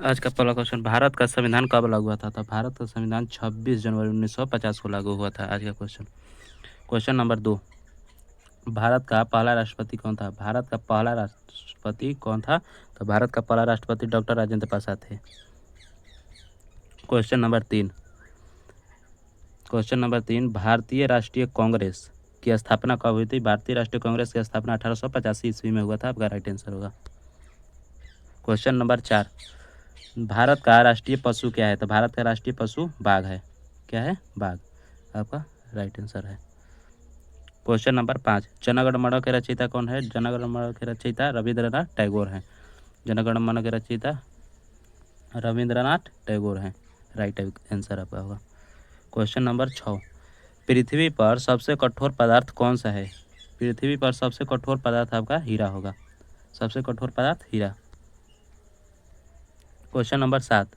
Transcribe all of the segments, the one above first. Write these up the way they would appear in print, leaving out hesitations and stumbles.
आज का पहला क्वेश्चन, भारत का संविधान कब लागू हुआ था? तो भारत का संविधान 26 जनवरी 1950 को लागू हुआ था। आज का क्वेश्चन। क्वेश्चन नंबर 2, भारत का पहला राष्ट्रपति कौन था? भारत का पहला राष्ट्रपति कौन था? तो भारत का पहला राष्ट्रपति डॉक्टर राजेंद्र प्रसाद थे। क्वेश्चन नंबर 3, भारतीय राष्ट्रीय कांग्रेस की स्थापना कब हुई थी? भारतीय राष्ट्रीय कांग्रेस की स्थापना 1885 ईस्वी में हुआ था। आपका राइट आंसर होगा। क्वेश्चन नंबर 4, भारत का राष्ट्रीय पशु क्या है? तो भारत का राष्ट्रीय पशु बाघ है। क्या है? बाघ। आपका राइट आंसर है। क्वेश्चन नंबर 5, जनगण मन के रचयिता कौन है? जनगण मन के रचयिता रविंद्रनाथ टैगोर हैं। जनगण मन के रचयिता रविंद्रनाथ टैगोर हैं। राइट आंसर आपका होगा। क्वेश्चन नंबर 6, पृथ्वी पर सबसे कठोर पदार्थ कौन सा है? पृथ्वी पर सबसे कठोर पदार्थ आपका हीरा होगा। सबसे कठोर पदार्थ हीरा। क्वेश्चन नंबर 7,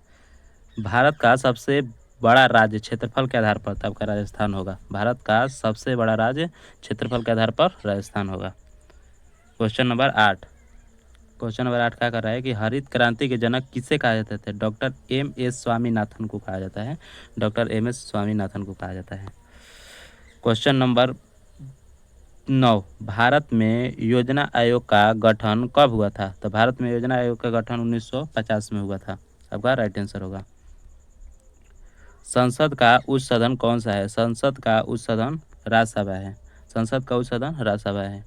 भारत का सबसे बड़ा राज्य क्षेत्रफल के आधार पर आपका राजस्थान होगा। भारत का सबसे बड़ा राज्य क्षेत्रफल के आधार पर राजस्थान होगा। क्वेश्चन नंबर 8, क्या कर रहा है कि हरित क्रांति के जनक किसे कहा जाता है? Doctor MS. स्वामीनाथन को कहा जाता है। Doctor MS. स्वामीनाथन को कहा जाता है। क्वेश्चन नंबर 9, भारत में योजना आयोग का गठन कब हुआ था? तो भारत में योजना आयोग का गठन 1950 में हुआ था। आपका राइट आंसर होगा। संसद का उच्च सदन कौन सा है? संसद का उच्च सदन राज्यसभा है। संसद का उच्च सदन राज्यसभा है।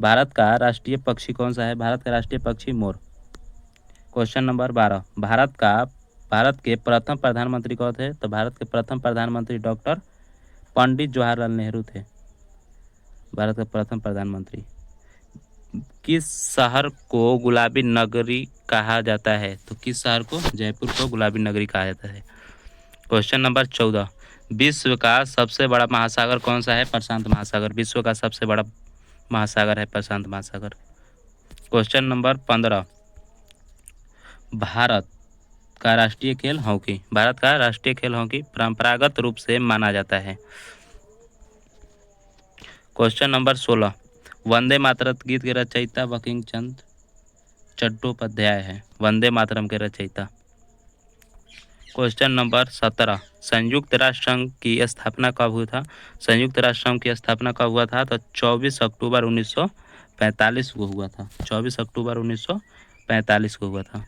भारत का राष्ट्रीय पक्षी कौन सा है? भारत का राष्ट्रीय पक्षी मोर। क्वेश्चन नंबर 12, भारत के प्रथम प्रधानमंत्री कौन थे? तो भारत के प्रथम प्रधानमंत्री डॉक्टर पंडित जवाहरलाल नेहरू थे। भारत का प्रथम प्रधानमंत्री। किस शहर को गुलाबी नगरी कहा जाता है? तो किस शहर को? जयपुर को गुलाबी नगरी कहा जाता है। क्वेश्चन नंबर 14, विश्व का सबसे बड़ा महासागर कौन सा है? प्रशांत महासागर। विश्व का सबसे बड़ा महासागर है प्रशांत महासागर। क्वेश्चन नंबर 15, भारत का राष्ट्रीय खेल हॉकी। भारत का राष्ट्रीय खेल हॉकी परंपरागत रूप से माना जाता है। क्वेश्चन नंबर 16, वंदे मातरम गीत के रचयिता बंकिम चंद्र चट्टोपाध्याय है। वंदे मातरम के रचयिता। क्वेश्चन नंबर 17, संयुक्त राष्ट्र संघ की स्थापना कब हुआ था? संयुक्त राष्ट्र संघ की स्थापना कब हुआ था? तो 24 अक्टूबर 1945 को हुआ था। 24 अक्टूबर 1945 को हुआ था।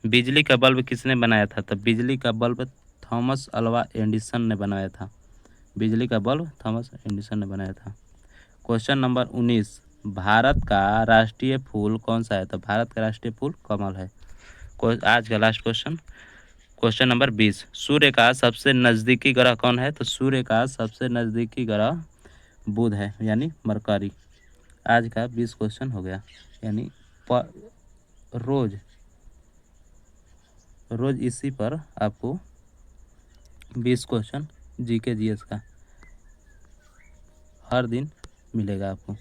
बिजली का बल्ब किसने बनाया था? तो बिजली का बल्ब थॉमस अल्वा एडिसन ने बनाया था। बिजली का बल्ब थॉमस एडिसन ने बनाया था। क्वेश्चन नंबर 19, भारत का राष्ट्रीय फूल कौन सा है? तो भारत का राष्ट्रीय फूल कमल है। आज का लास्ट क्वेश्चन, क्वेश्चन नंबर 20, सूर्य का सबसे नज़दीकी ग्रह कौन है? तो सूर्य का सबसे नज़दीकी ग्रह बुध है, यानी मरकरी। आज का 20 क्वेश्चन हो गया। यानी रोज इसी पर आपको 20 क्वेश्चन जीके जीएस का हर दिन मिलेगा आपको।